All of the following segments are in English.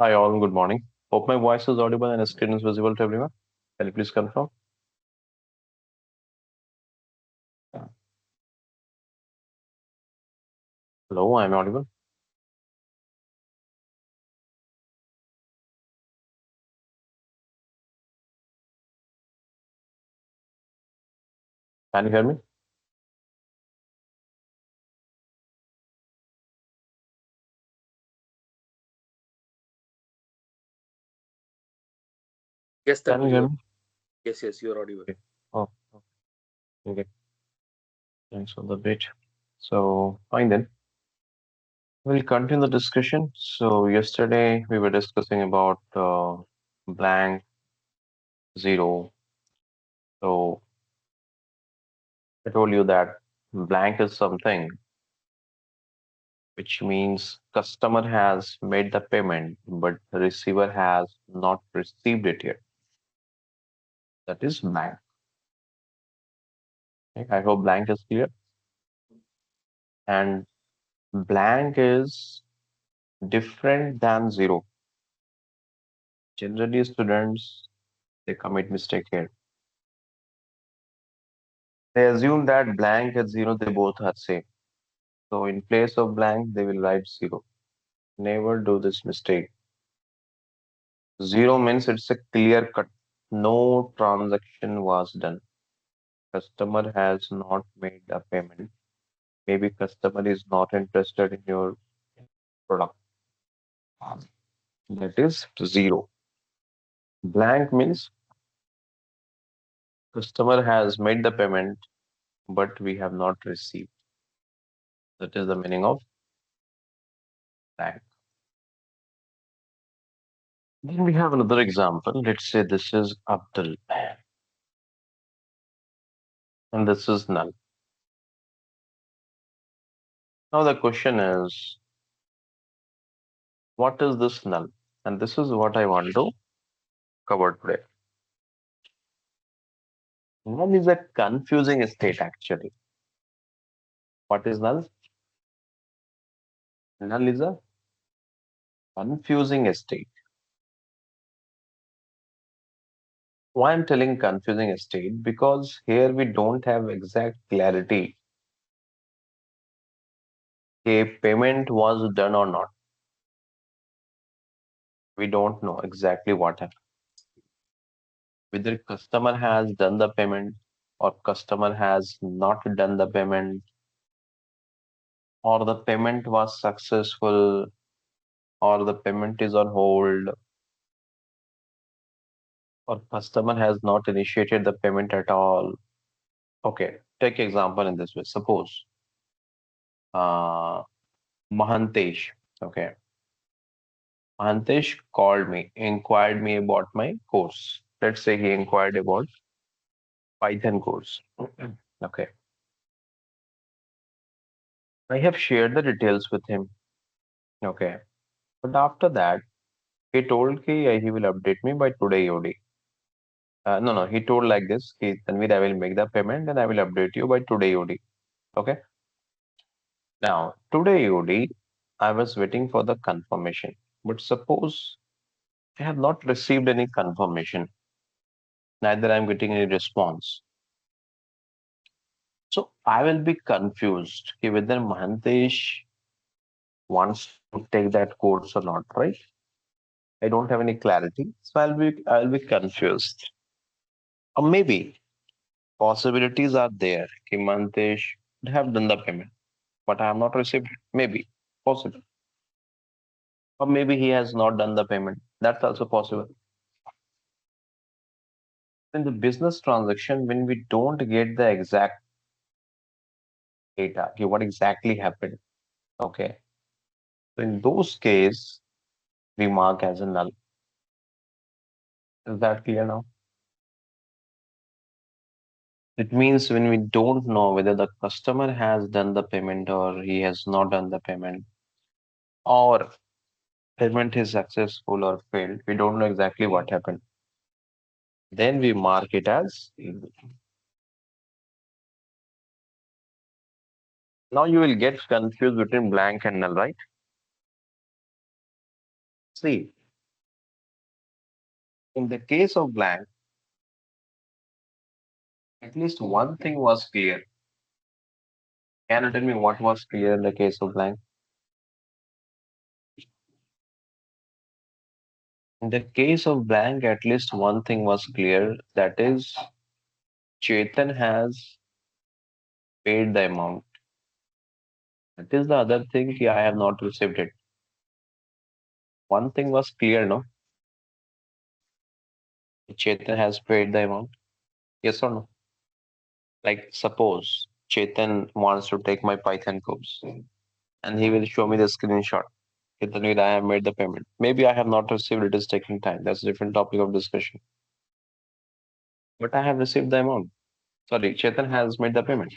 Hi all, good morning. Hope my voice is audible and screen is visible to everyone. Can you please confirm? Hello, I'm audible. Can you hear me? Yes, Can you Tanvi, hear you are. me? Yes, you are audible. Okay. Oh, okay. Thanks for the bit. So, fine then. We'll continue the discussion. So, yesterday we were discussing about blank, zero. So, I told you that blank is something which means customer has made the payment, but the receiver has not received it yet. That is blank. Okay, I hope blank is clear. And blank is different than zero. Generally, students they commit mistake here. They assume that blank and zero they both are same. So in place of blank, they will write zero. Never do this mistake. Zero means it's a clear cut. No transaction was done. Customer has not made a payment. Maybe customer is not interested in your product. That is zero. Blank means customer has made the payment, but we have not received. That is the meaning of blank. Then we have another example. Let's say this is Abdul and this is null. Now the question is, what is this null? And this is what I want to cover today. Null is a confusing state actually. What is null? Null is a confusing state. Why I'm telling confusing state? Because here we don't have exact clarity. A payment was done or not. We don't know exactly what happened. Whether customer has done the payment or customer has not done the payment or the payment was successful or the payment is on hold or customer has not initiated the payment at all. Okay, take example in this way. Suppose uh, Mahantesh, okay, Mahantesh called me, inquired me about my course. Let's say he inquired about Python course. Okay, I have shared the details with him. Okay, but after that, he told he will update me by today OD. No, he told like this, Tanvir, I will make the payment and I will update you by today OD. Okay. Now, today OD, I was waiting for the confirmation. But suppose I have not received any confirmation, neither I'm getting any response. So I will be confused whether Mahantesh wants to take that course or not, right? I don't have any clarity. So I'll be confused. Or maybe possibilities are there. Ki Mahantesh would have done the payment, but I have not received it. Maybe possible. Or maybe he has not done the payment. That's also possible. In the business transaction, when we don't get the exact data, okay, what exactly happened, okay, so in those cases, we mark as a null. Is that clear now? It means when we don't know whether the customer has done the payment or he has not done the payment, or payment is successful or failed, we don't know exactly what happened. Then we mark it as now you will get confused between blank and null, right? See. In the case of blank, at least one thing was clear. Can you tell me what was clear in the case of blank? In the case of blank, at least one thing was clear. That is, Chetan has paid the amount. That is the other thing. I have not received it. One thing was clear, no? Chetan has paid the amount. Yes or no? Like, suppose Chetan wants to take my Python course and he will show me the screenshot. Chetan will, I have made the payment. Maybe I have not received it is taking time. That's a different topic of discussion. But I have received the amount. Sorry, Chetan has made the payment.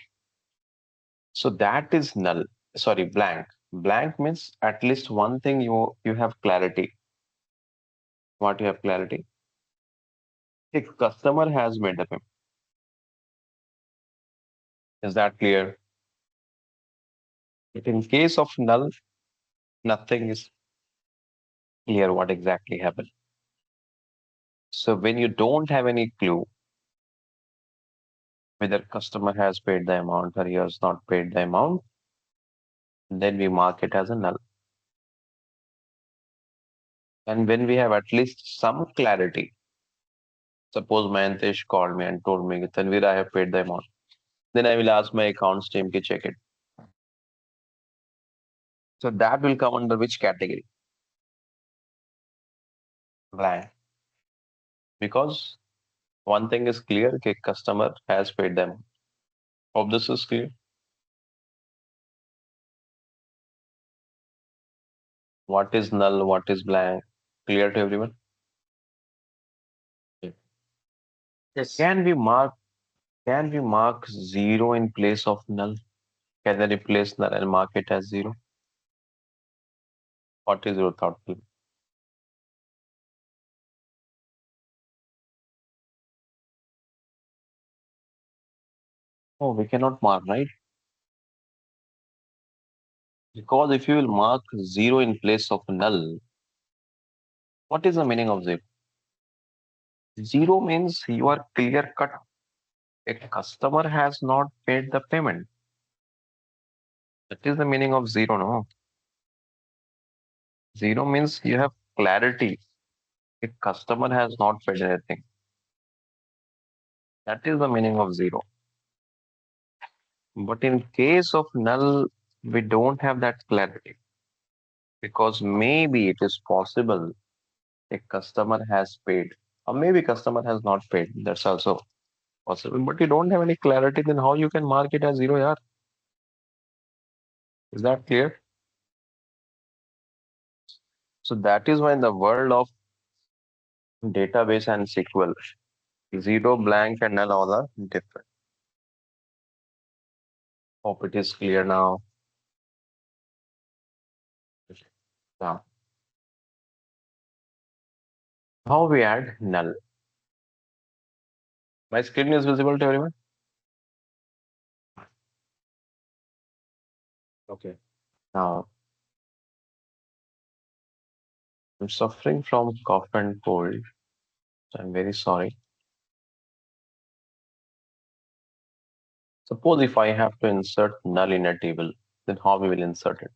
So that is null. Sorry, blank. Blank means at least one thing you have clarity. What you have clarity? The customer has made the payment. Is that clear? But in case of null, nothing is clear what exactly happened. So when you don't have any clue whether customer has paid the amount or he has not paid the amount, then we mark it as a null. And when we have at least some clarity, suppose Mayantesh called me and told me, Tanvir, I have paid the amount. Then I will ask my accounts team to check it. So that will come under which category? Blank. Because one thing is clear, okay, customer has paid them. Hope this is clear. What is null, what is blank? Clear to everyone? Yeah. Yes. Can we mark zero in place of null? Can I replace null and mark it as zero? What is your thought? Oh, we cannot mark, right? Because if you will mark zero in place of null, what is the meaning of zero? Zero means you are clear cut. A customer has not paid the payment. That is the meaning of zero, no? Zero means you have clarity. A customer has not paid anything. That is the meaning of zero. But in case of null, we don't have that clarity because maybe it is possible a customer has paid or maybe customer has not paid. That's also possible. But you don't have any clarity, then how you can mark it as zero, yeah? Is that clear? So that is why in the world of database and SQL, zero, blank, and null all are different. Hope it is clear now. Now, how we add null? My screen is visible to everyone? Okay. Now, I'm suffering from cough and cold. So I'm very sorry. Suppose if I have to insert null in a table, then how we will insert it?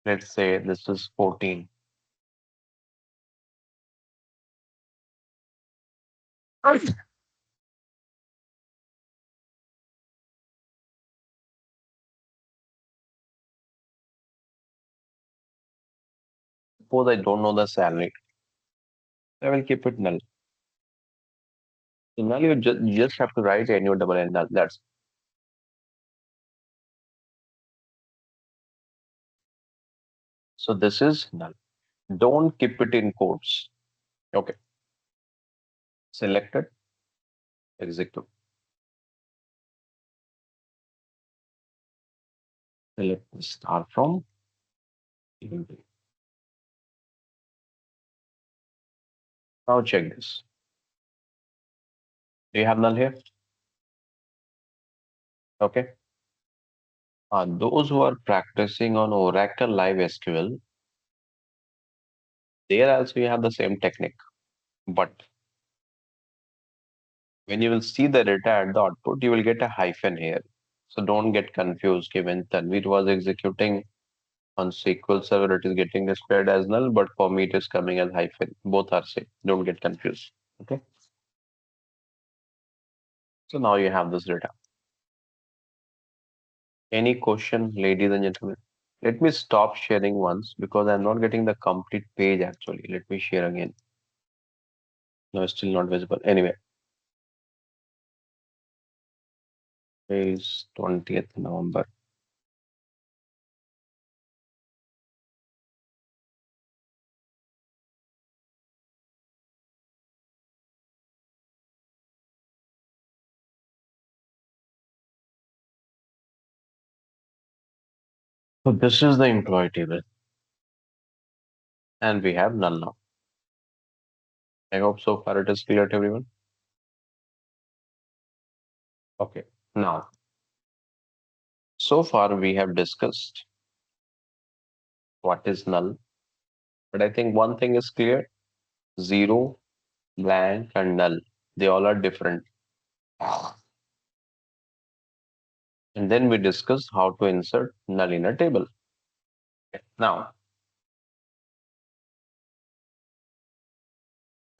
Let's say this is 14. Suppose I don't know the salary. I will keep it null. So null you just have to write NU double N null. That's so this is null. Don't keep it in quotes. Okay. Selected, execute. Select start from event. Now check this. Do you have null here? Okay. Those who are practicing on Oracle Live SQL, there also you have the same technique. But when you will see the data at the output, you will get a hyphen here. So don't get confused. Okay, when Tanvir was executing on SQL Server, it is getting displayed as null, but for me, it is coming as hyphen. Both are same. Don't get confused. Okay. So now you have this data. Any question, ladies and gentlemen? Let me stop sharing once because I'm not getting the complete page actually. Let me share again. No, it's still not visible. Anyway, is 20th November. So this is the employee table, and we have null now. I hope so far it is clear to everyone. Okay. Now, so far we have discussed what is null, but I think one thing is clear: zero, blank, and null. They all are different. And then we discussed how to insert null in a table. Now,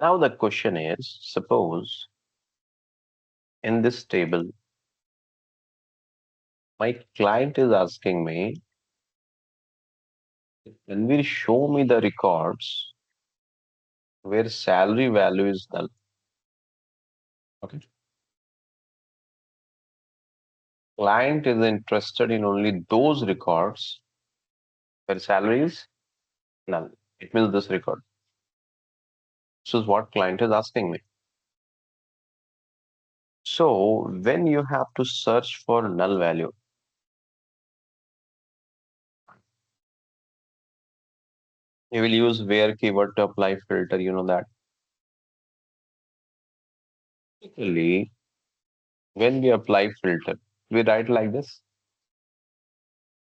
now the question is: suppose in this table, my client is asking me, can we show me the records where salary value is null? Okay. Client is interested in only those records where salary is null. It means this record. This is what client is asking me. So when you have to search for null value, you will use where keyword to apply filter. You know that. Typically, when we apply filter, we write like this: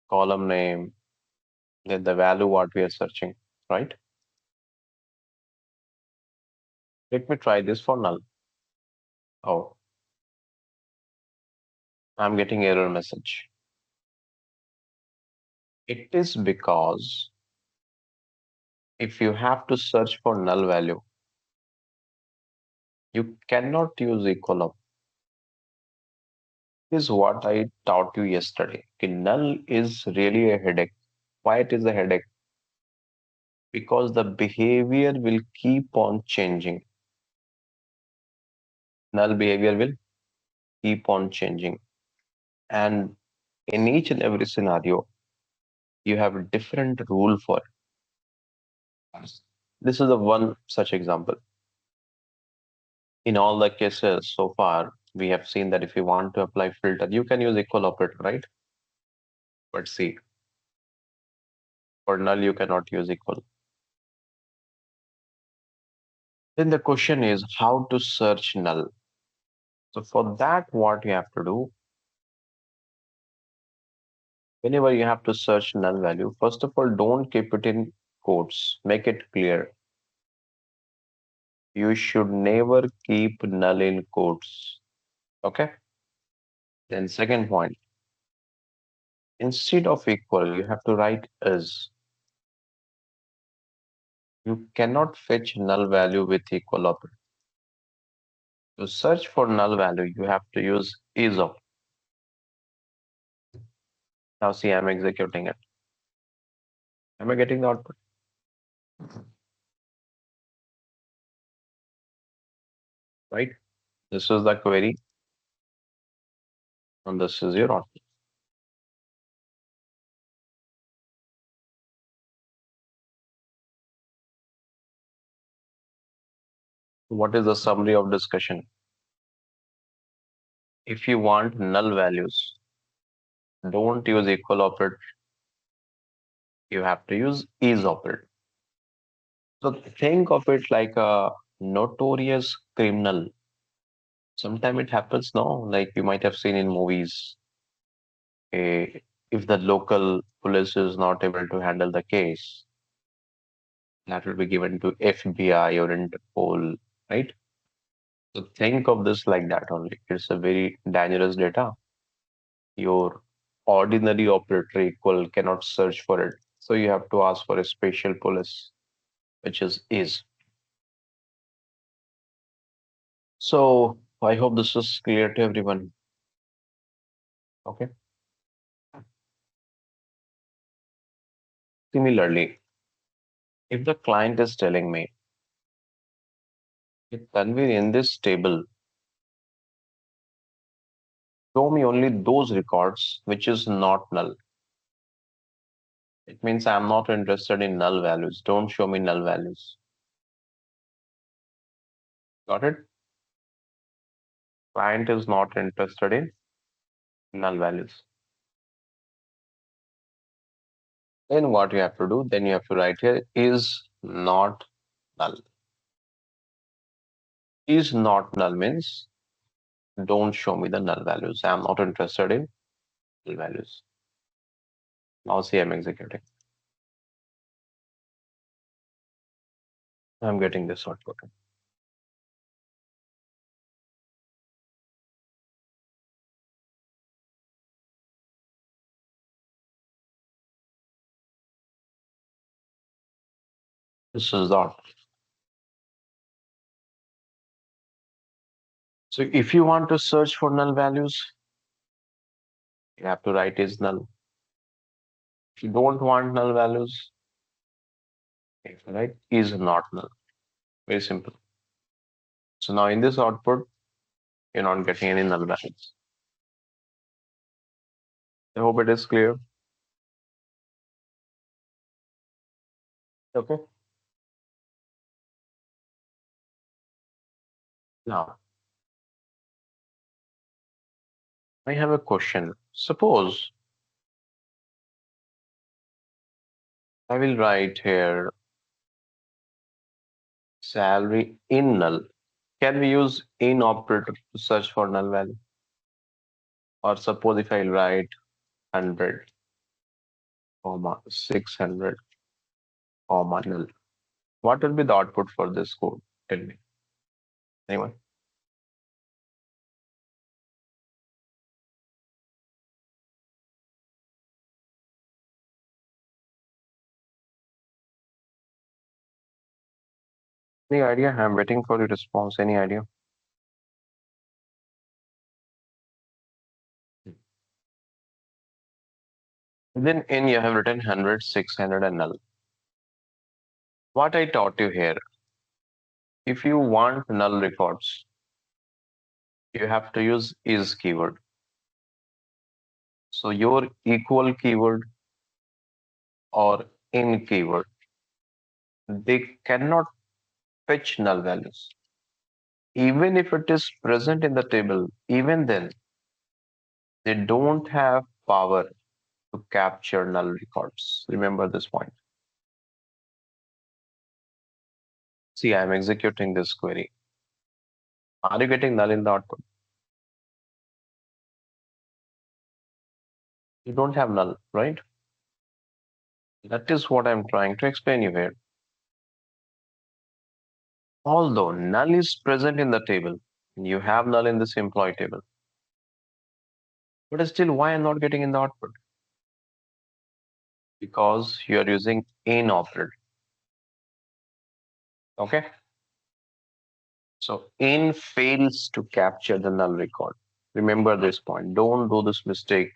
column name, then the value what we are searching, right? Let me try this for null. Oh, I'm getting error message. It is because if you have to search for null value, you cannot use equal up. This is what I taught you yesterday. Okay, null is really a headache. Why it is a headache? Because the behavior will keep on changing. Null behavior will keep on changing. And in each and every scenario, you have a different rule for it. This is the one such example. In all the cases so far, we have seen that if you want to apply filter, you can use equal operator, right? But see, for null, you cannot use equal. Then the question is how to search null. So for that, what you have to do, whenever you have to search null value, first of all, don't keep it in quotes. Make it clear. You should never keep null in quotes. Okay? Then second point, instead of equal, you have to write is. You cannot fetch null value with equal operator. To search for null value, you have to use is of. Now see, I'm executing it. Am I getting the output? Right? This is the query, and this is your output. What is the summary of discussion? If you want null values, don't use equal operator. You have to use is operator. So think of it like a notorious criminal. Sometimes it happens, no? Like you might have seen in movies. If the local police is not able to handle the case, that will be given to FBI or Interpol. right? So think of this like that only. It's a very dangerous data. Your ordinary operator equal cannot search for it. So you have to ask for a special police, which is. So I hope this is clear to everyone. Okay. Similarly, if the client is telling me, Tanvir, in this table, show me only those records which is not null. It means I'm not interested in null values. Don't show me null values. Got it? Client is not interested in null values. Then what you have to do? Then you have to write here is not null. Is not null means don't show me the null values. I'm not interested in null values. Now see I'm executing. I'm getting this output. This is the output. So if you want to search for null values, you have to write is null. If you don't want null values, you have to write is not null. Very simple. So now in this output, you're not getting any null values. I hope it is clear. Okay. Now, I have a question. Suppose I will write here salary in null. Can we use in operator to search for null value? Or suppose if I write 100, comma 600, comma null. What will be the output for this code? Tell me. Anyone? Any idea? I'm waiting for your response. Any idea? Then in you have written 100, 600, and null. What I taught you here, if you want null records, you have to use is keyword. So your equal keyword or in keyword, they cannot fetch null values. Even if it is present in the table, even then, they don't have power to capture null records. Remember this point. See, I'm executing this query. Are you getting null in the output? You don't have null, right? That is what I'm trying to explain you here. Although null is present in the table, you have null in this employee table. But still, why I'm not getting in the output? Because you are using in operator. Okay. So in fails to capture the null record. Remember this point. Don't do this mistake.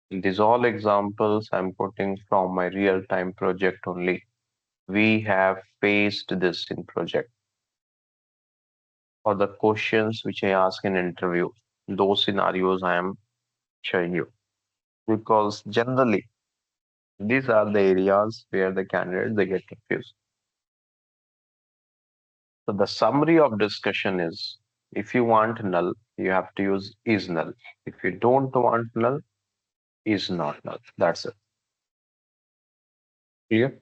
These all examples I'm putting from my real-time project only. We have faced this in project or the questions which I ask in interview. Those scenarios I am showing you because generally these are the areas where the candidates they get confused. So the summary of discussion is if you want null, you have to use is null. If you don't want null, is not null. That's it. Clear?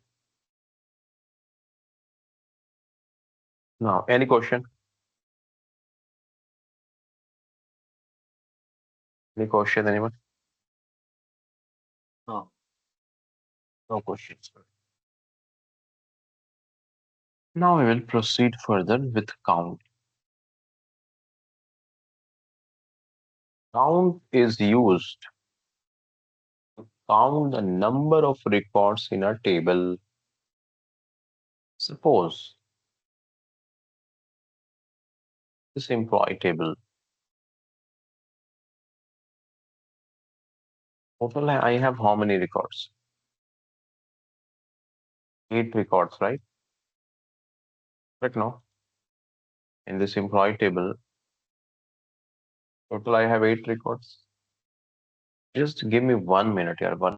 Now, any question? Any question, anyone? No, no questions. Now we will proceed further with count. Count is used to count the number of records in a table. Suppose this employee table. Total, I have how many records? 8 records, right? But no, in this employee table, total I have 8 records. Just give me 1 minute here. One.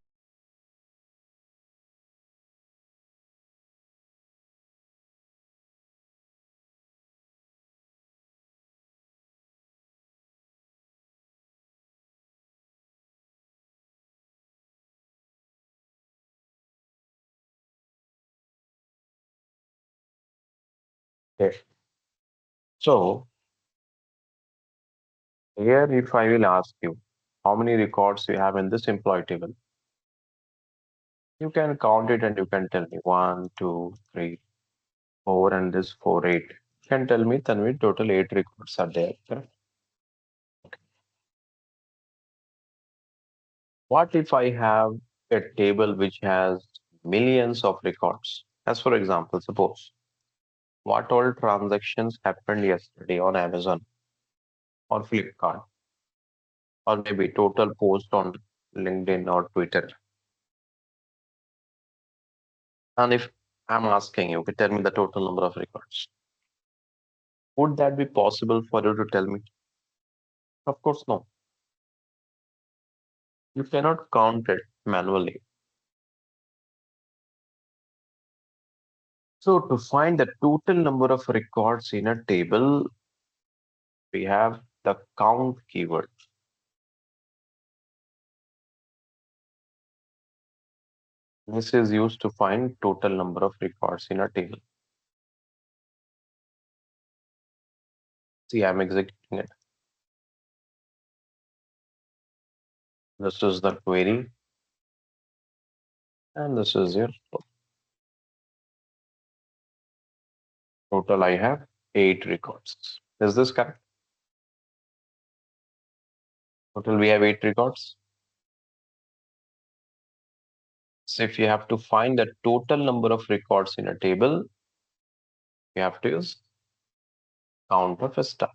Okay. So here, if I will ask you how many records you have in this employee table, you can count it and you can tell me one, two, three, four, and this four, eight. You can tell me, Tanvi, total 8 records are there. Correct? What if I have a table which has millions of records? As for example, suppose what all transactions happened yesterday on Amazon or Flipkart, or maybe total post on LinkedIn or Twitter. And if I'm asking you to tell me the total number of records, would that be possible for you to tell me? Of course, no. You cannot count it manually. So to find the total number of records in a table, we have the count keyword. This is used to find total number of records in a table. See, I'm executing it. This is the query, and this is your total. I have 8 records. Is this correct? Total, we have 8 records. So if you have to find the total number of records in a table, you have to use count of a star.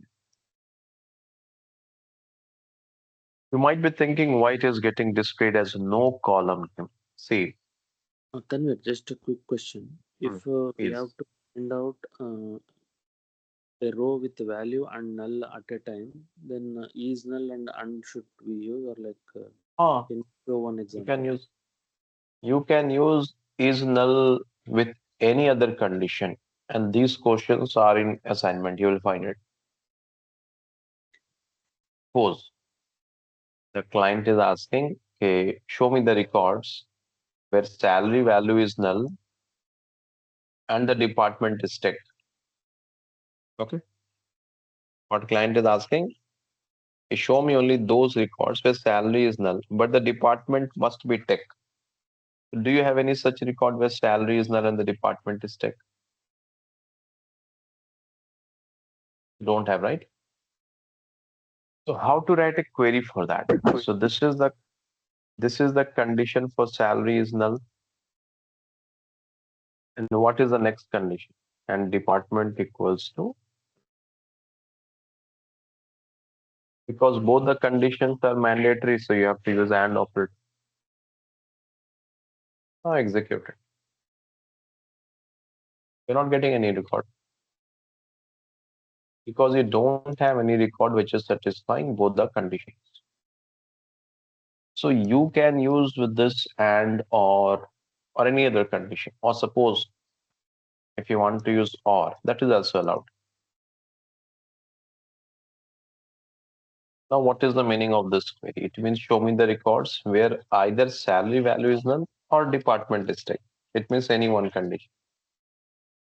You might be thinking why it is getting displayed as no column name. See, Tanvir, just a quick question. hmm, If we have please. to find out a row with value and null at a time, then is null and und should we use, or like Ah, can you show one you example? can use is null with any other condition. And these questions are in assignment. You will find it. Suppose the client is asking, okay, show me the records where salary value is null and the department is ticked. Okay. What client is asking is show me only those records where salary is null, but the department must be ticked. Do you have any such record where salary is null and the department is ticked? Don't have, right? So how to write a query for that? So this is the condition for salary is null. And what is the next condition? And department equals to, because both the conditions are mandatory, so you have to use and operator. Now execute it. You're not getting any record because you don't have any record which is satisfying both the conditions. So you can use with this and or any other condition. Or suppose if you want to use or, that is also allowed. Now, what is the meaning of this query? It means show me the records where either salary value is null or department is ticked. It means any one condition.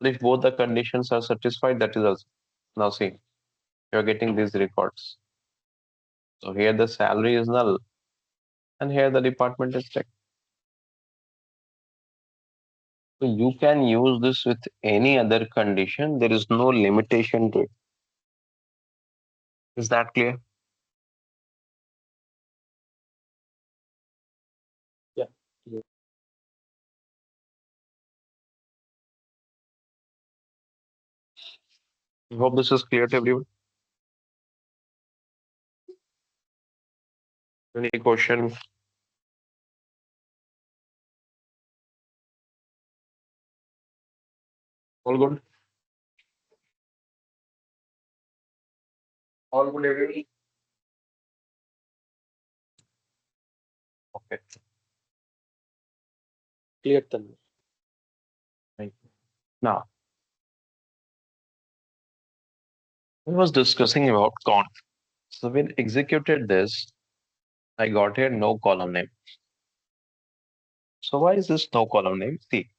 If both the conditions are satisfied, that is also. Now see, you're getting these records. So here the salary is null and here the department is ticked. So you can use this with any other condition. There is no limitation to it. Is that clear? Yeah. Yeah. I hope this is clear to everyone. Any question? All good? All good, everyone? Okay. Clear, Tanvi. Thank you. Now, we was discussing about count. So when executed this, I got here no column name. So why is this no column name? See,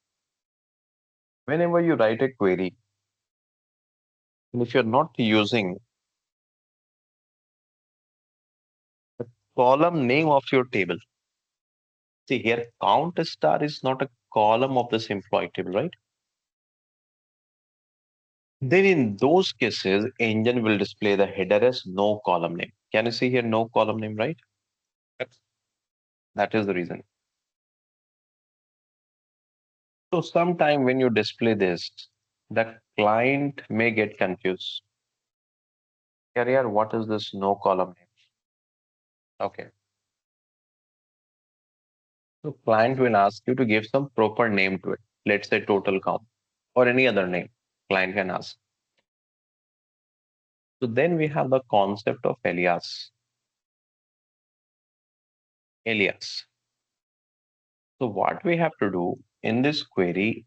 whenever you write a query, and if you're not using the column name of your table, see here, count star is not a column of this employee table, right? Then in those cases, engine will display the header as no column name. Can you see here no column name, right? Yes. That is the reason. So sometime when you display this, the client may get confused. Carrier, what is this no column name? Okay. So client will ask you to give some proper name to it. Let's say total count or any other name client can ask. So then we have the concept of alias. Alias. So what we have to do in this query,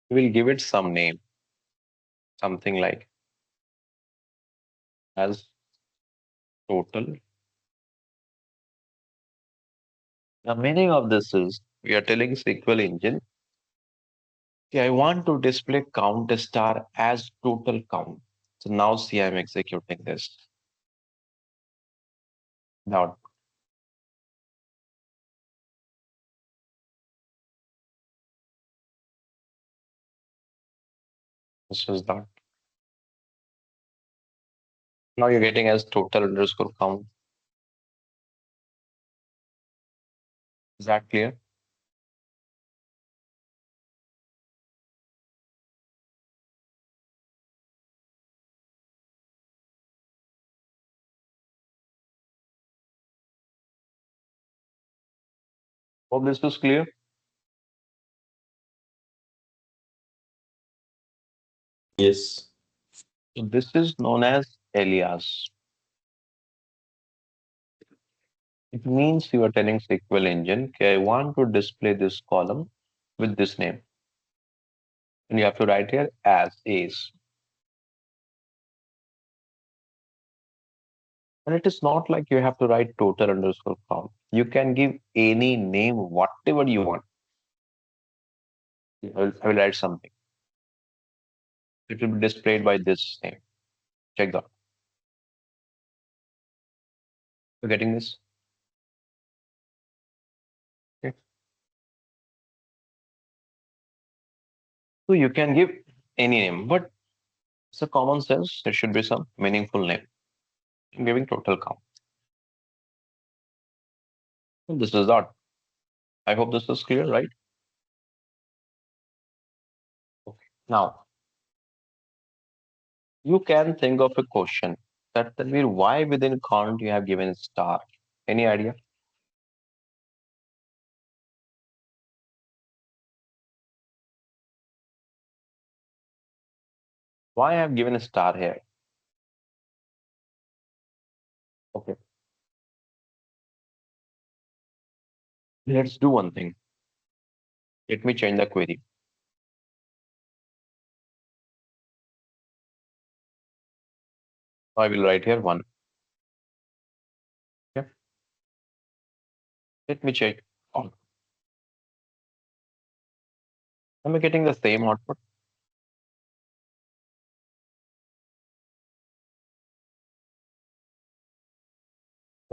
we will give it some name, something like as total. The meaning of this is we are telling SQL engine, okay, I want to display count star as total count. So now see I'm executing this. Now this is that. Now you're getting as total underscore count. Is that clear? Hope this was clear. Yes. So this is known as alias. It means you are telling SQL engine, okay, I want to display this column with this name. And you have to write here as is. And it is not like you have to write total underscore count. You can give any name, whatever you want. I will write something. It will be displayed by this name. Check that. You're getting this? Okay. So you can give any name, but it's a common sense. There should be some meaningful name. I'm giving total count. So this is that. I hope this is clear, right? Okay. Now, you can think of a question that Tanvir, why within count you have given star? Any idea? Why I have given a star here? Okay. Let's do one thing. Let me change the query. I will write here one. Okay. Let me check. Oh, am I getting the same output?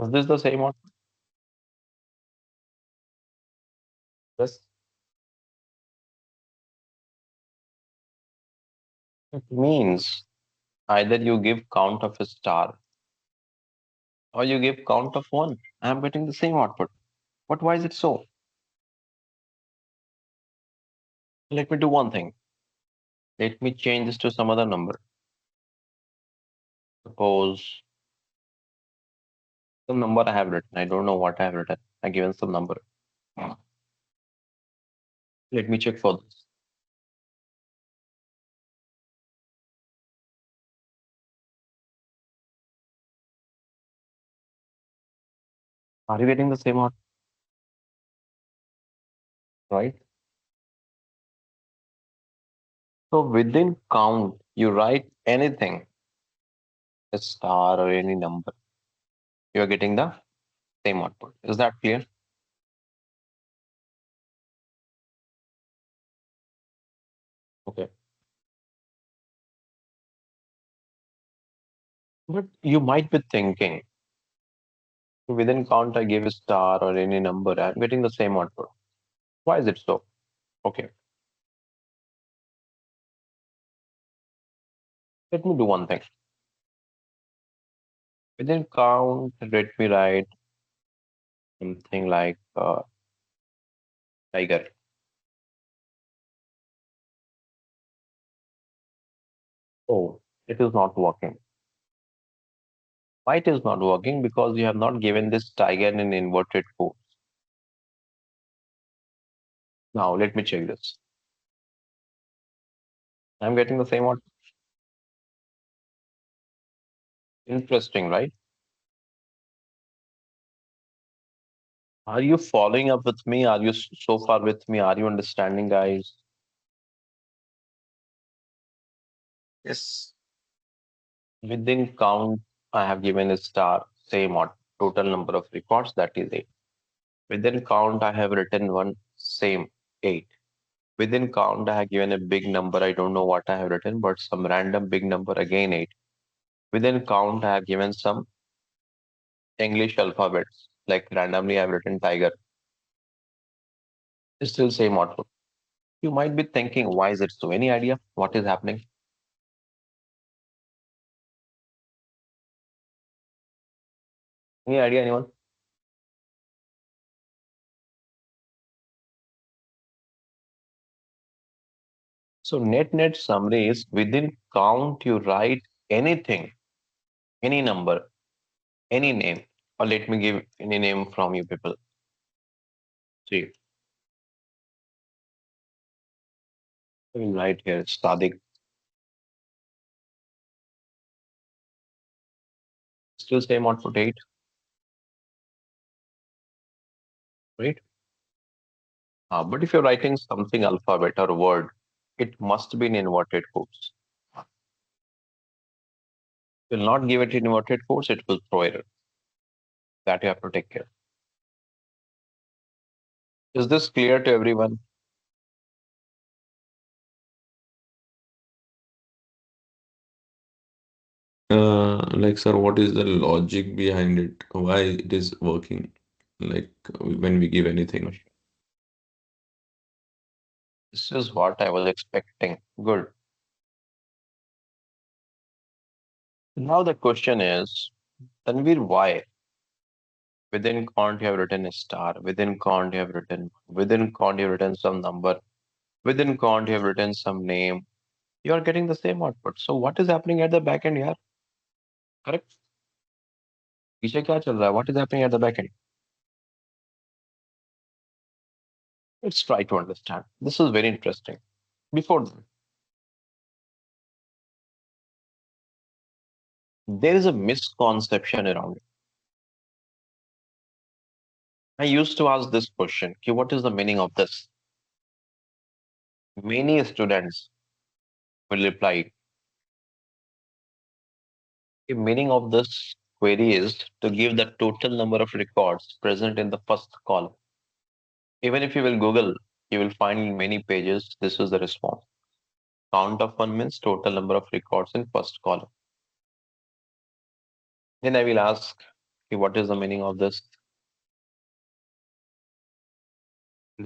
Is this the same output? Yes, it means either you give count of a star or you give count of one. I'm getting the same output. But why is it so? Let me do one thing. Let me change this to some other number. Suppose some number I have written. I don't know what I have written. I given some number. Let me check for this. Are you getting the same output? Right? So within count, you write anything, a star or any number. You are getting the same output. Is that clear? Okay. But you might be thinking, within count, I gave a star or any number. I'm getting the same output. Why is it so? Okay. Let me do one thing. Within count, let me write something like tiger. Oh, it is not working. Why it is not working? Because you have not given this tiger in inverted quotes. Now let me check this. I'm getting the same output. Interesting, right? Are you following up with me? Are you so far with me? Are you understanding, guys? Yes. Within count, I have given a star, same or total number of records, that is eight. Within count, I have written one, same, eight. Within count, I have given a big number. I don't know what I have written, but some random big number, again eight. Within count, I have given some English alphabets, like randomly I have written tiger. It's still same output. You might be thinking, why is it so? Any idea what is happening? Any idea, anyone? So net summary is within count you write anything, any number, any name, or let me give any name from you people. See, I will write here Sadik. Still same output eight, right? But if you're writing something alphabet or word, it must be in inverted quotes. Will not give it in inverted quotes, it will throw error. That you have to take care. Is this clear to everyone? Like, sir, what is the logic behind it? Why it is working? Like when we give anything. This is what I was expecting. Good. Now the question is, Tanvir, why? Within count, you have written a star. Within count, you have written some number. Within count, you have written some name. You are getting the same output. So what is happening at the back end here? Correct? पीछे क्या चल रहा है? What is happening at the back end? Let's try to understand. This is very interesting. Before that, there is a misconception around it. I used to ask this question, okay, what is the meaning of this? Many students will reply, the meaning of this query is to give the total number of records present in the first column. Even if you will Google, you will find in many pages, this is the response. Count of one means total number of records in first column. Then I will ask, okay, what is the meaning of this?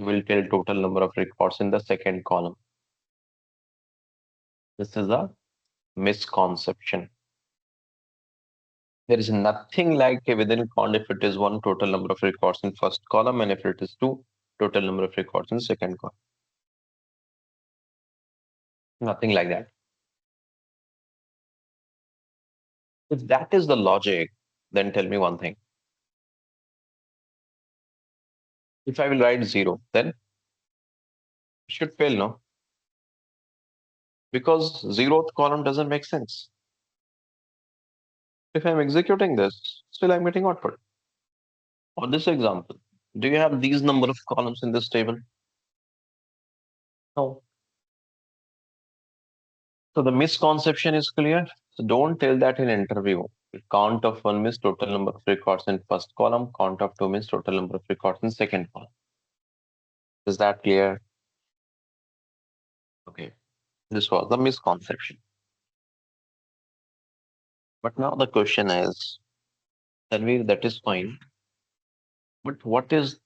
will tell total number of records in the second column. This is a misconception. There is nothing like a within count if it is one total number of records in first column and if it is two total number of records in second column. Nothing like that. If that is the logic, then tell me one thing. If I will write zero, then it should fail, no? Because zeroth column doesn't make sense. If I'm executing this, still I'm getting output. On this example, do you have these number of columns in this table? No. So the misconception is clear. So don't tell that in interview. Count of one means total number of records in first column. Count of two means total number of records in second column. Is that clear? Okay. This was the misconception. But now the question is, Tanvir, that is fine. But what is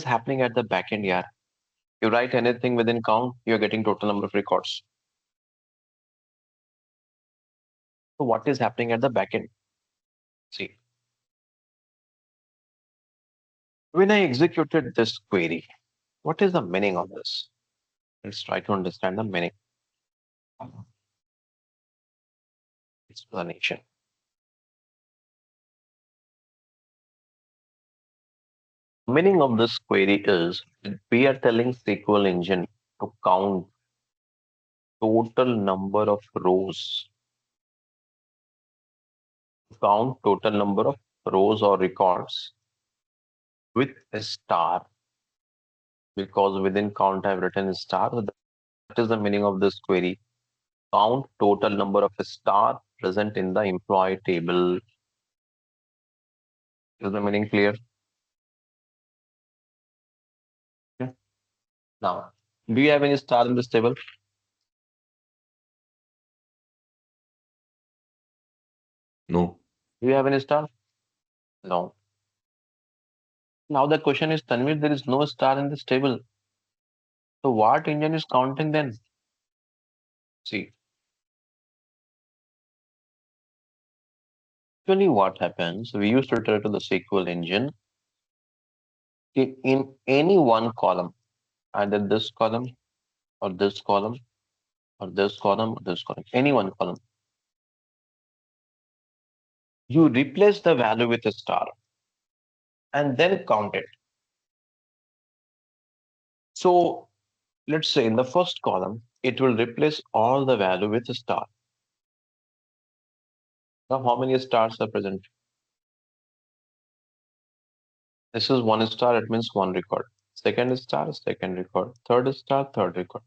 happening at the back end here? You write anything within count, you're getting total number of records. So what is happening at the back end? See, when I executed this query, what is the meaning of this? Let's try to understand the meaning. Explanation. Meaning of this query is we are telling SQL engine to count total number of rows, count total number of rows or records with a star, because within count I've written a star. So that is the meaning of this query. Count total number of a star present in the employee table. Is the meaning clear? Okay. Now, do you have any star in this table? No. Do you have any star? No. Now the question is, Tanvir, there is no star in this table. So what engine is counting then? See, usually what happens, we used to tell to the SQL engine in any one column, either this column or this column or this column or this column, any one column, you replace the value with a star and then count it. So let's say in the first column, it will replace all the value with a star. Now, how many stars are present? This is one star, it means one record. Second star, second record. Third star, third record.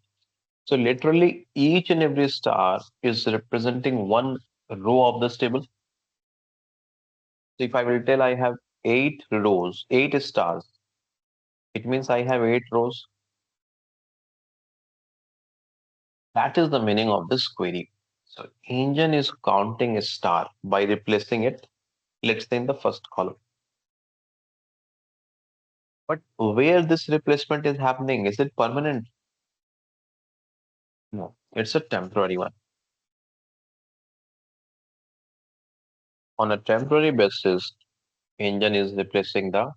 So literally each and every star is representing one row of this table. So if I will tell I have 8 rows, 8 stars, it means I have 8 rows. That is the meaning of this query. So engine is counting a star by replacing it, let's say in the first column. But where this replacement is happening, is it permanent? No, it's a temporary one. On a temporary basis, engine is replacing the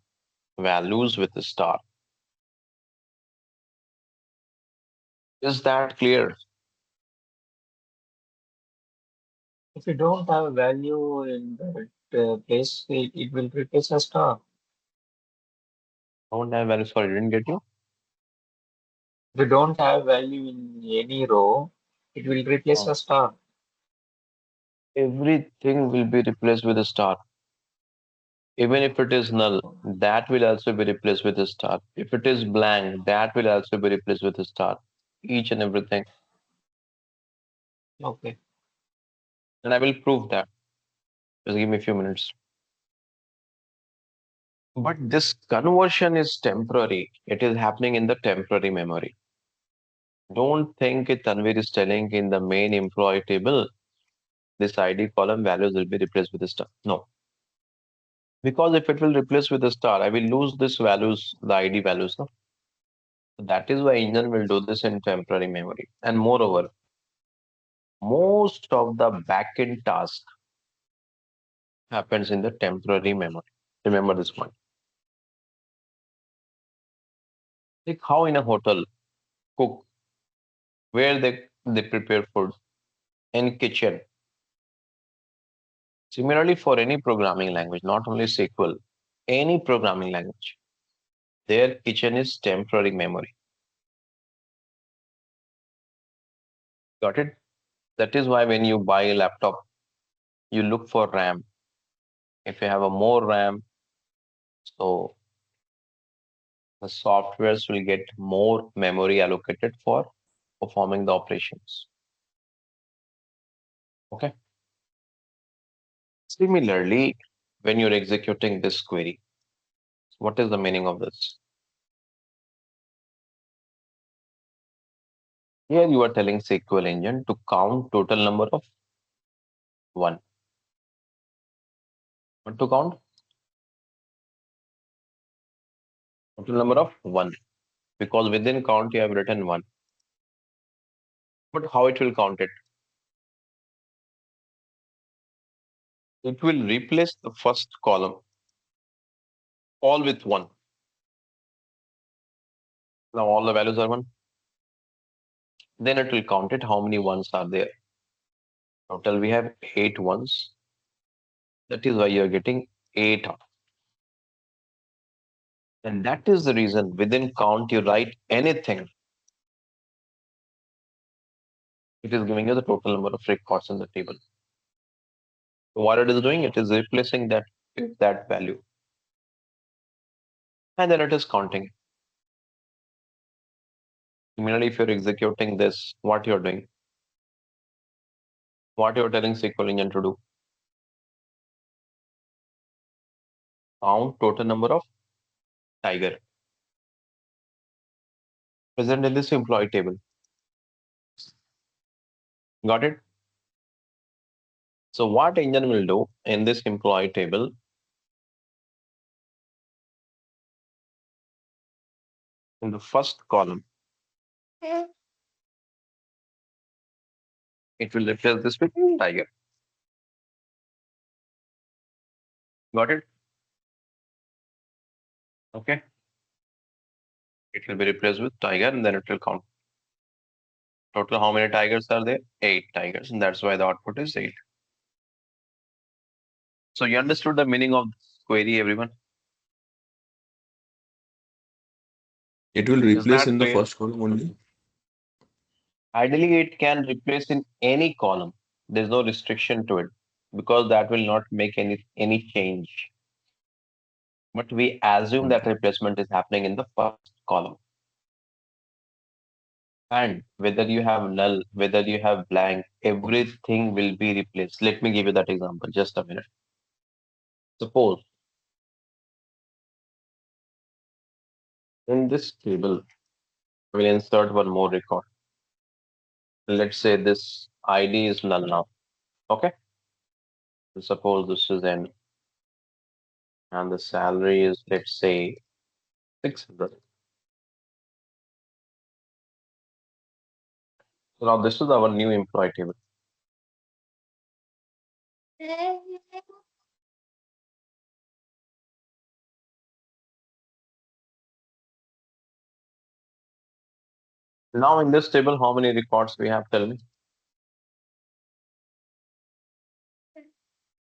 values with a star. Is that clear? If you don't have a value in that place, it will replace a star. Don't have value. Sorry, didn't get you. If you don't have value in any row, it will replace Oh, a star. everything will be replaced with a star. Even if it is null, that will also be replaced with a star. If it is blank, that will also be replaced with a star. Each and everything. Okay. And I will prove that. Just give me a few minutes. But this conversion is temporary. It is happening in the temporary memory. Don't think Tanvir is telling in the main employee table, this ID column values will be replaced with a star. No. Because if it will replace with a star, I will lose this values, the ID values. No? That is why engine will do this in temporary memory. And moreover, most of the backend task happens in the temporary memory. Remember this point. Like how in a hotel, cook, where they prepare food, in kitchen. Similarly, for any programming language, not only SQL, any programming language, their kitchen is temporary memory. Got it? That is why when you buy a laptop, you look for RAM. If you have a more RAM, so the softwares will get more memory allocated for performing the operations. Okay. Similarly, when you're executing this query, what is the meaning of this? Here you are telling SQL engine to count total number of one. What to count? Total number of one. Because within count you have written one. But how it will count it? It will replace the first column all with one. Now all the values are one. Then it will count it how many ones are there. Total we have 8 ones. That is why you are getting 8. And that is the reason within count you write anything. It is giving you the total number of records in the table. So what it is doing, it is replacing that with that value. And then it is counting. Similarly, if you're executing this, what you're doing, what you're telling SQL engine to do, count total number of tiger present in this employee table. Got it? So what engine will do in this employee table, in the first column, it will replace this with tiger. Got it? Okay. It will be replaced with tiger and then it will count. Total how many tigers are there? 8 tigers. And that's why the output is 8. So you understood the meaning of this query, everyone? It will Is replace that in the clear? first column only. Ideally, it can replace in any column. There's no restriction to it because that will not make any change. But we assume that Okay. replacement is happening in the first column. And whether you have null, whether you have blank, everything will be replaced. Let me give you that example. Just a minute. Suppose in this table, we'll insert one more record. Let's say this ID is null now. Okay. Suppose this is N and the salary is, let's say, 600. So now this is our new employee table. Now in this table, how many records we have? Tell me.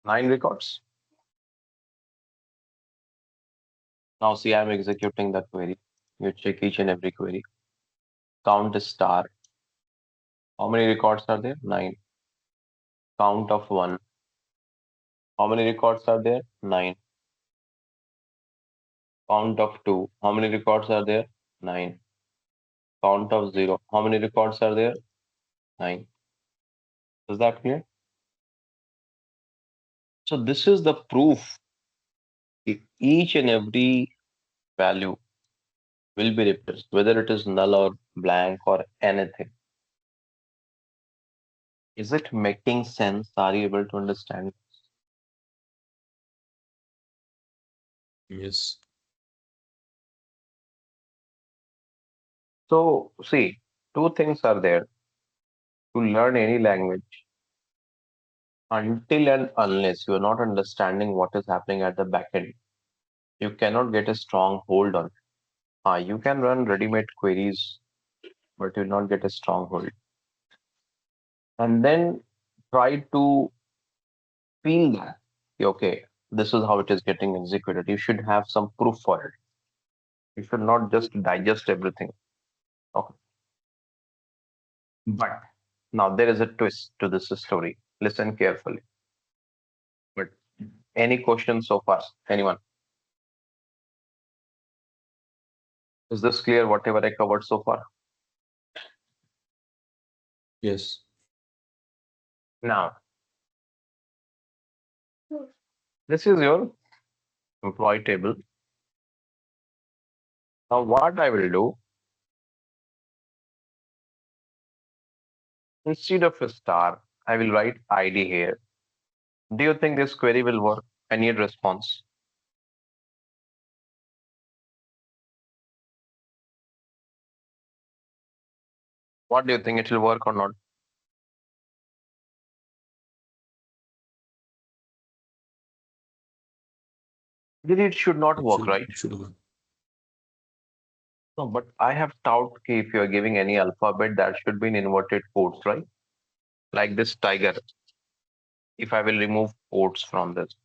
9 records. Now see, I'm executing that query. You check each and every query. Count is star. How many records are there? 9. Count of 1. How many records are there? 9. Count of 2. How many records are there? 9. Count of 0. How many records are there? 9. Is that clear? So this is the proof. Each and every value will be replaced, whether it is null or blank or anything. Is it making sense? Are you able to understand? Yes. So, see, two things are there to learn any language until and unless you are not understanding what is happening at the back end. You cannot get a strong hold on it. You can run ready-made queries, but you will not get a strong hold. And then try to feel that, okay, this is how it is getting executed. You should have some proof for it. You should not just digest everything. Okay. But now there is a twist to this story. Listen carefully. But any questions so far? Anyone? Is this clear, whatever I covered so far? Yes. Now, this is your employee table. Now, what I will do, instead of a star, I will write ID here. Do you think this query will work? I need response. What do you think, it will work or not? Then it should not It work, should, right? it should work. No, but I have taught कि if you are giving any alphabet, that should be in inverted quotes, right? Like this tiger. If I will remove quotes from this,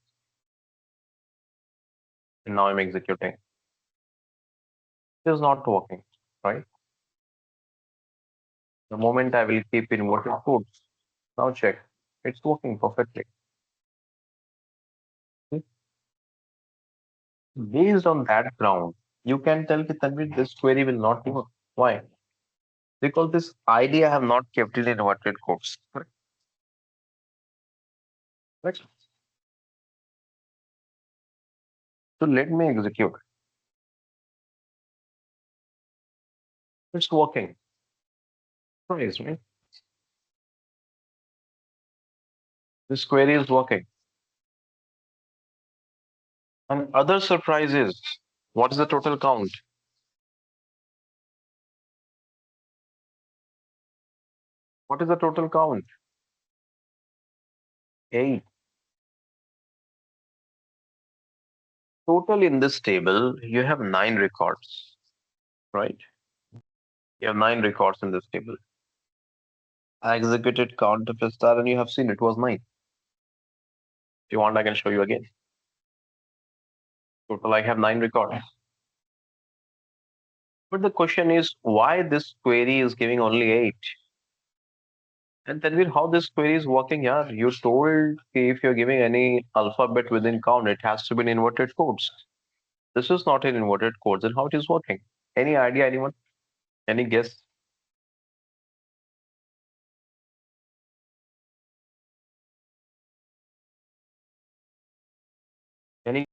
and now I'm executing, it is not working, right? The moment I will keep inverted quotes, now check, it's working perfectly. Based on that ground, you can tell कि Tanvir, this query will not work. Why? Because this ID I have not kept it in inverted quotes. Correct? Correct? So let me execute. It's working. Nice, right? This query is working. And other surprise is, what is the total count? What is the total count? 8. Total in this table, you have 9 records, right? You have 9 records in this table. I executed count of a star and you have seen it was 9. If you want, I can show you again. Total, I have 9 records. But the question is, why this query is giving only 8? And Tanvir, how this query is working? Yeah, you told if you're giving any alphabet within count, it has to be in inverted quotes. This is not in inverted quotes, and how it is working? Any idea, anyone? Any guess? Any?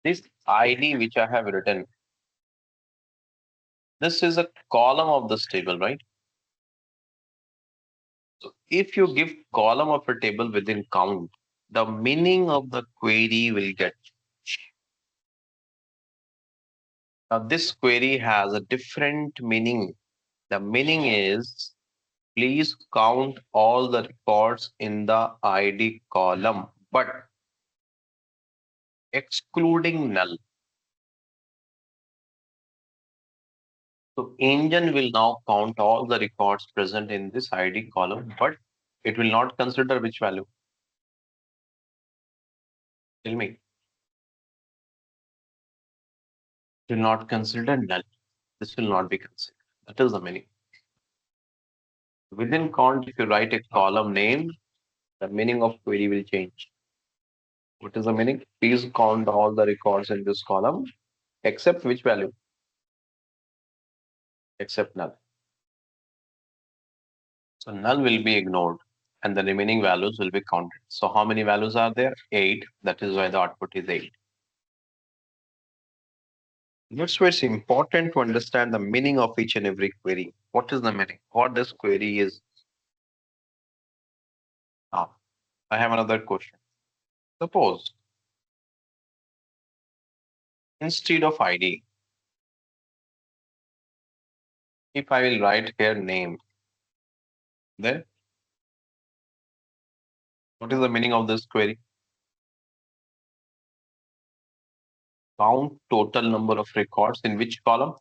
This ID which I have written, this is a column of this table, right? So if you give column of a table within count, the meaning of the query will get. Now this query has a different meaning. The meaning is, please count all the records in the ID column, but excluding null. So engine will now count all the records present in this ID column, but it will not consider which value. Tell me. It will not consider null. This will not be considered. That is the meaning. Within count, if you write a column name, the meaning of query will change. What is the meaning? Please count all the records in this column, except which value? Except null. So null will be ignored and the remaining values will be counted. So how many values are there? 8. That is why the output is 8. That's why it's important to understand the meaning of each and every query. What is the meaning? What this query is. Ah. I have another question. Suppose instead of ID, if I will write here name, then what is the meaning of this query? Count total number of records in which column?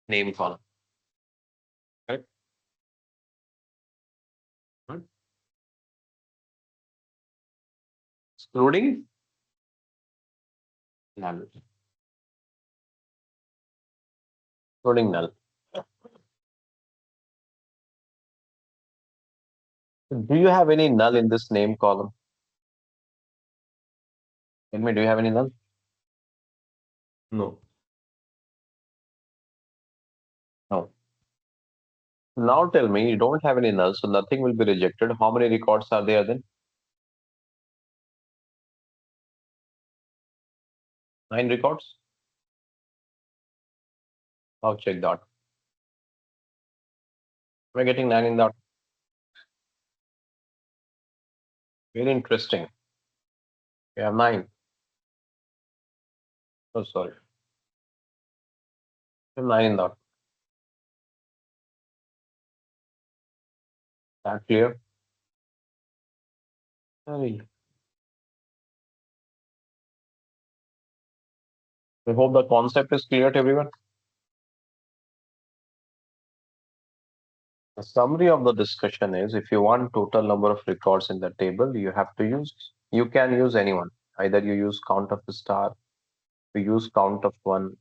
Name column. Correct? Right? Excluding null. Excluding null. Do you have any null in this name column? Tell me, do you have any null? No. No. Now tell me, you don't have any null, so nothing will be rejected. How many records are there then? 9 records? Now check that. We're getting 9 in that. Very interesting. We have 9. Oh, sorry. We have 9 in that. That clear? Sorry. I hope the concept is clear to everyone. The summary of the discussion is if you want total number of records in the table, you can use anyone. Either you use count of a star, you use count of one,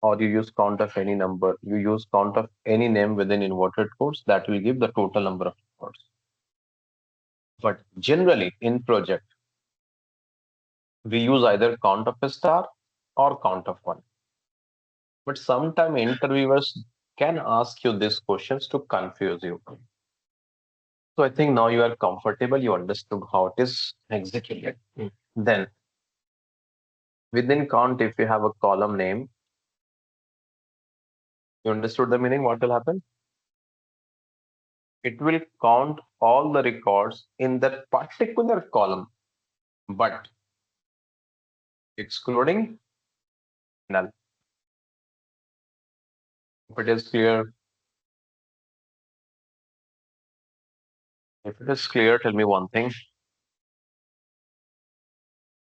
or you use count of any number. You use count of any name within inverted quotes that will give the total number of records. But generally in project, we use either count of a star or count of one. But sometimes interviewers can ask you these questions to confuse you. So I think now you are comfortable, you understood how it is executed. Then within count, if you have a column name, you understood the meaning, what will happen? It will count all the records in that particular column, but excluding null. If it is clear, tell me one thing.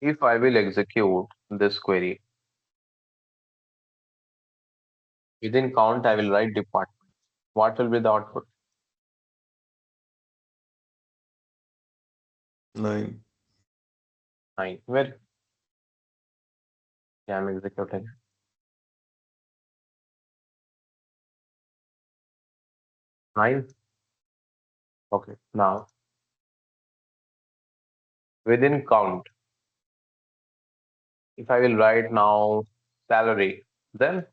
If I will execute this query, within count, I will write department. What will be the output? 9. 9. Where? Yeah, I'm executing. 9. Okay. Now, within count, if I will write now salary, then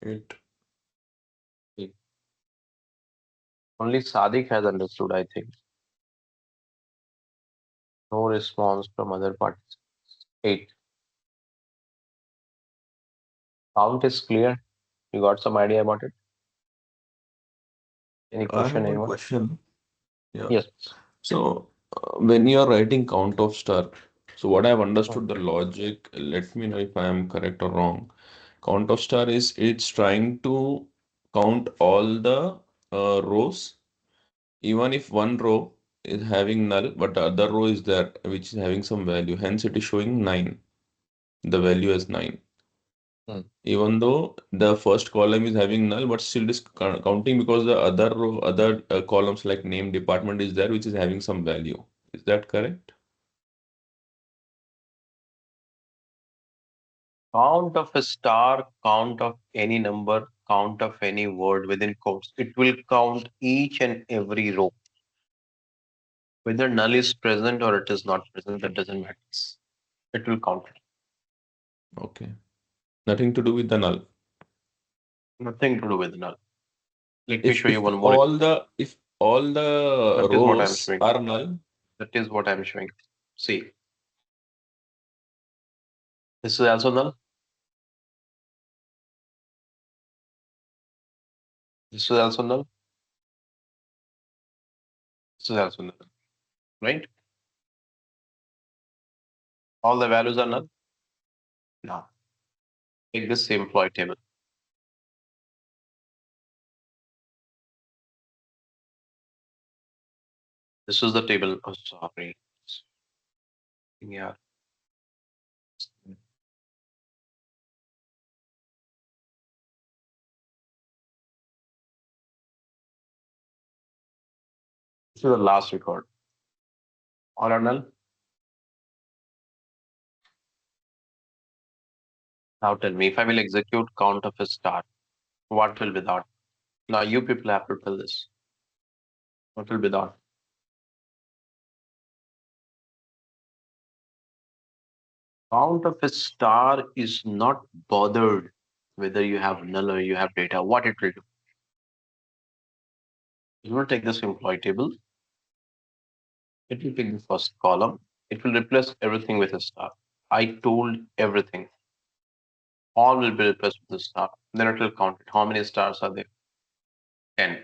8. only Sadiq has understood, I think. No response from other parties. 8. Count is clear. You got some idea about it? Any I question, have one anyone? question. Yeah. Yes. So when you are writing count of star, so what I've Hmm. understood the logic, let me know if I am correct or wrong. Count of star is it's trying to count all the rows, even if one row is having null, but the other row is there, which is having some value. Hence, it is showing 9. The value is 9. Hmm. Even though the first column is having null, but still it is counting because the other row, other columns like name department is there, which is having some value. Is that correct? Count of a star, count of any number, count of any word within quotes. It will count each and every row. Whether null is present or it is not present, that doesn't matter. It will count it. Okay. Nothing to do with the null. Nothing to do with null. Let me show you If one more. all the That is what I'm rows showing. are null, That is what I'm showing. See, This is also null. This is also null. This is also null. Right? All the values are null. Now, take this employee table. This is the table. Oh, sorry. Yeah. This is the last record. All are null. Now tell me, if I will execute count of a star, what will be that? Now you people have to tell this. What will be that? Count of a star is not bothered whether you have null or you have data. What it will do? It will take this employee table. It will pick the first column. It will replace everything with a star. I told everything. All will be replaced with a star. Then it will count it. How many stars are there? 10.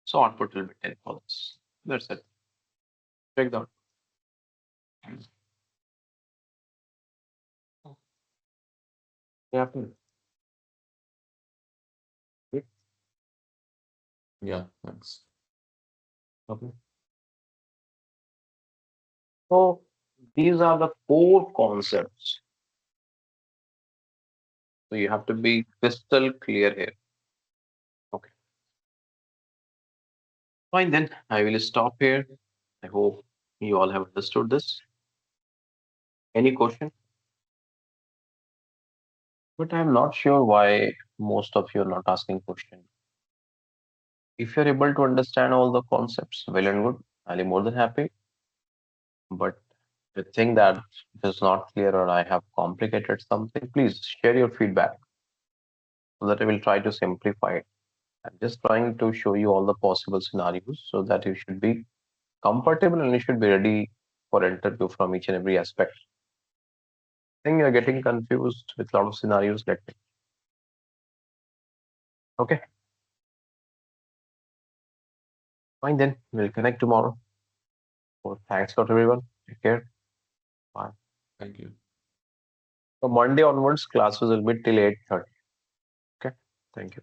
So output will be 10 for this. That's it. Check that. Yeah. Yeah, thanks. Okay. So these are the core concepts. So you have to be crystal clear here. Okay. Fine, then I will stop here. I hope you all have understood this. Any question? But I'm not sure why most of you are not asking question. If you're able to understand all the concepts, well and good. I'll be more than happy. But if you think that it is not clear or I have complicated something, please share your feedback so that I will try to simplify it. I'm just trying to show you all the possible scenarios so that you should be comfortable and you should be ready for interview from each and every aspect. I think you're getting confused with a lot of scenarios. Let me. Okay, fine then. We'll connect tomorrow. So thanks a lot, everyone. Take care. Bye. Thank you. So Monday onwards, classes will be till 8:30. Okay, thank you.